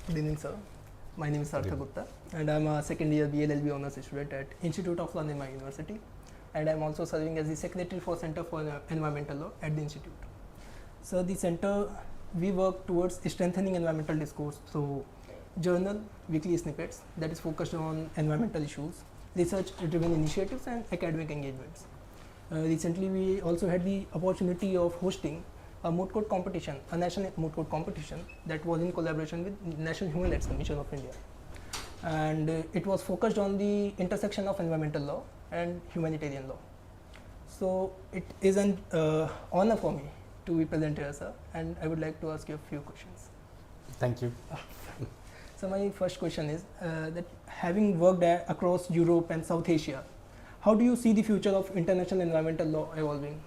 Good evening, sir. My name is Sarthak Gupta, and I'm a second year BLLB honors student at Institute of London, my university, and I'm also serving as the secretary for Center for Environmental Law at the institute. So the center, we work towards strengthening environmental discourse through journal, weekly snippets that is focused on environmental issues, research-driven initiatives, and academic engagements. Recently, we also had the opportunity of hosting a moot court competition, a national moot court competition that was in collaboration with National Human Rights Commission of India. And it was focused on the intersection of environmental law and humanitarian law. So it is an honor for me to be present here, sir, and I would like to ask you a few questions. Thank you. So my first question is that having worked across Europe and South Asia, how do you see the future of international environmental law evolving?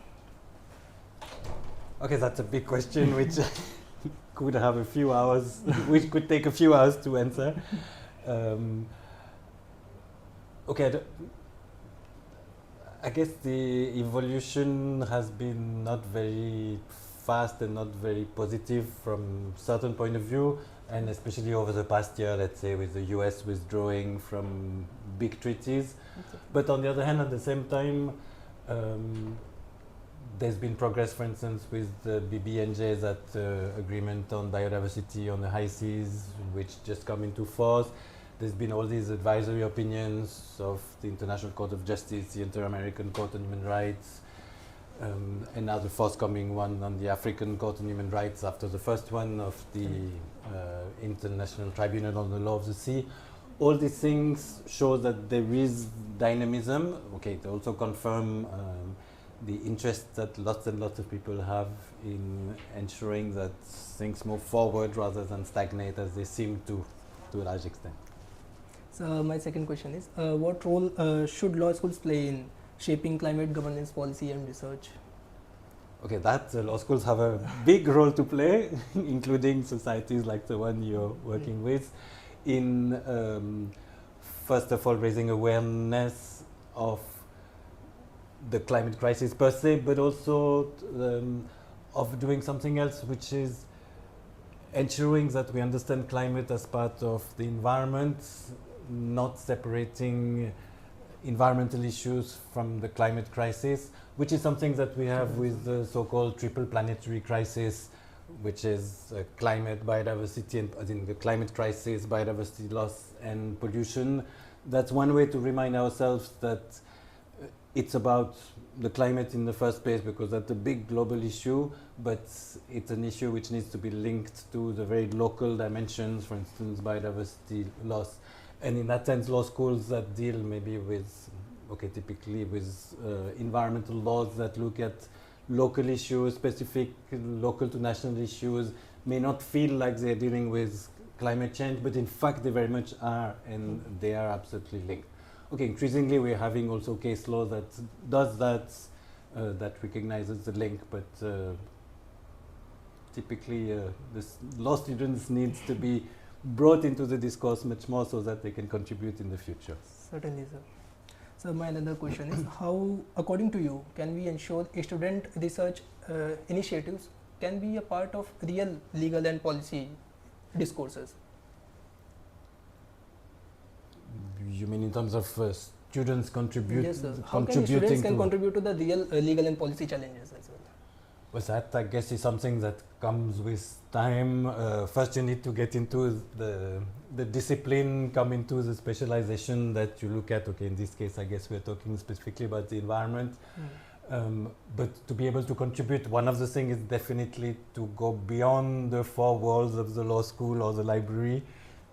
Okay, that's a big question which could have a few hours, which could take a few hours to answer. Okay, I guess the evolution has been not very fast and not very positive from certain point of view, and especially over the past year, let's say, with the US withdrawing from big treaties. Okay. But on the other hand, at the same time, there's been progress, for instance, with the BBNJ, that agreement on biodiversity on the high seas, which just come into force. There's been all these advisory opinions of the International Court of Justice, the Inter-American Court on Human Rights, and now the forthcoming one on the African Court on Human Rights after the first one of the International Tribunal on the Law of the Sea. All these things show that there is dynamism. Okay, they also confirm the interest that lots and lots of people have in ensuring that things move forward rather than stagnate as they seem to a large extent. So my second question is, what role should law schools play in shaping climate governance policy and research? Okay, that law schools have a big role to play, including societies like the one you're working with, in first of all raising awareness of the climate crisis per se, but also of doing something else, which is ensuring that we understand climate as part of the environment, not separating environmental issues from the climate crisis, which is something that we have with the so-called triple planetary crisis, which is climate, biodiversity, and as in the climate crisis, biodiversity loss, and pollution. That's one way to remind ourselves that it's about the climate in the first place, because that's a big global issue, but it's an issue which needs to be linked to the very local dimensions, for instance, biodiversity loss. And in that sense, law schools that deal maybe with, okay, typically with environmental laws that look at local issues, specific local to national issues, may not feel like they're dealing with climate change, but in fact they very much are, and they are absolutely linked. Okay, increasingly we're having also case law that does that, that recognizes the link, but typically the law students needs to be brought into the discourse much more so that they can contribute in the future. Certainly, sir. So my another question is, how, according to you, can we ensure student research initiatives can be a part of real legal and policy discourses? You mean in terms of students contributing? Yes, sir. How can students contribute to the real legal and policy challenges as well? Well, that I guess is something that comes with time. First you need to get into the discipline, come into the specialization that you look at. Okay, in this case I guess we're talking specifically about the environment. But to be able to contribute, one of the things is definitely to go beyond the four walls of the law school or the library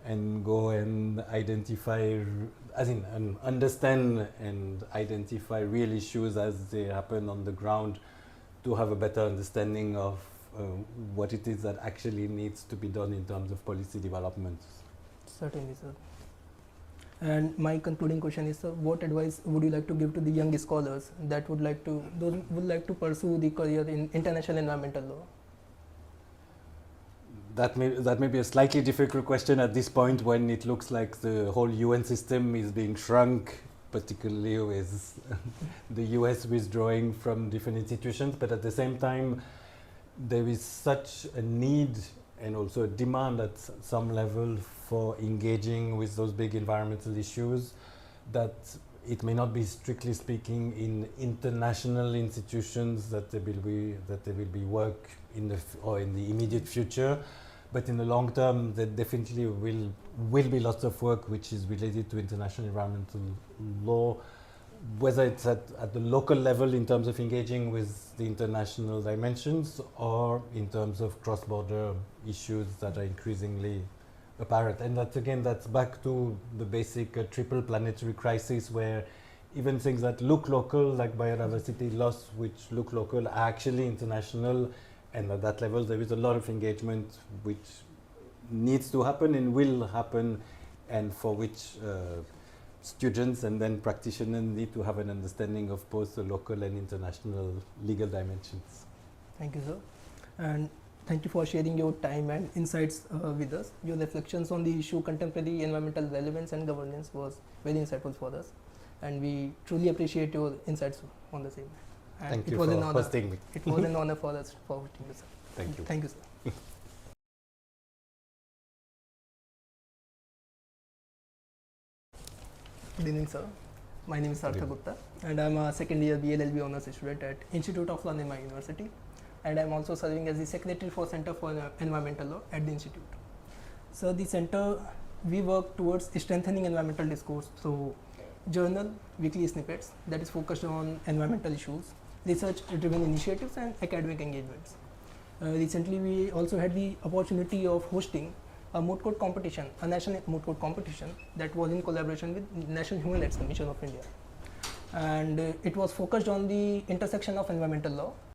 and go and identify, as in understand and identify real issues as they happen on the ground, to have a better understanding of what it is that actually needs to be done in terms of policy development. Certainly, sir. And my concluding question is, sir, what advice would you like to give to the young scholars that would like to pursue the career in international environmental law? That may be a slightly difficult question at this point, when it looks like the whole UN system is being shrunk, particularly with the US withdrawing from different institutions. But at the same time, there is such a need and also a demand at some level for engaging with those big environmental issues, that it may not be strictly speaking in international institutions that there will be work in the immediate future, but in the long term there definitely will be lots of work which is related to international environmental law, whether it's at the local level in terms of engaging with the international dimensions, or in terms of cross-border issues that are increasingly apparent. And that's back to the basic triple planetary crisis, where even things that look local, like biodiversity loss, which look local, are actually international. And at that level there is a lot of engagement which needs to happen and will happen, and for which students and then practitioners need to have an understanding of both the local and international legal dimensions. Thank you, sir. And thank you for sharing your time and insights with us. Your reflections on the issue contemporary environmental relevance and governance was very insightful for us, and we truly appreciate your insights on the same. And Thank you for hosting me. It was an honor for us for hosting you, sir. Thank you. Thank you, sir. Good evening, sir. My name is Sarthak Gupta, and I'm a second year BLLB honors student at Institute of London University, and I'm also serving as the secretary for Center for Environmental Law at the institute. So the center, we work towards strengthening environmental discourse. So journal, weekly snippets that is focused on environmental issues, research-driven initiatives, and academic engagements. Recently, we also had the opportunity of hosting a moot court competition, a national moot court competition that was in collaboration with National Human Rights Commission of India. And it was focused on the intersection of environmental law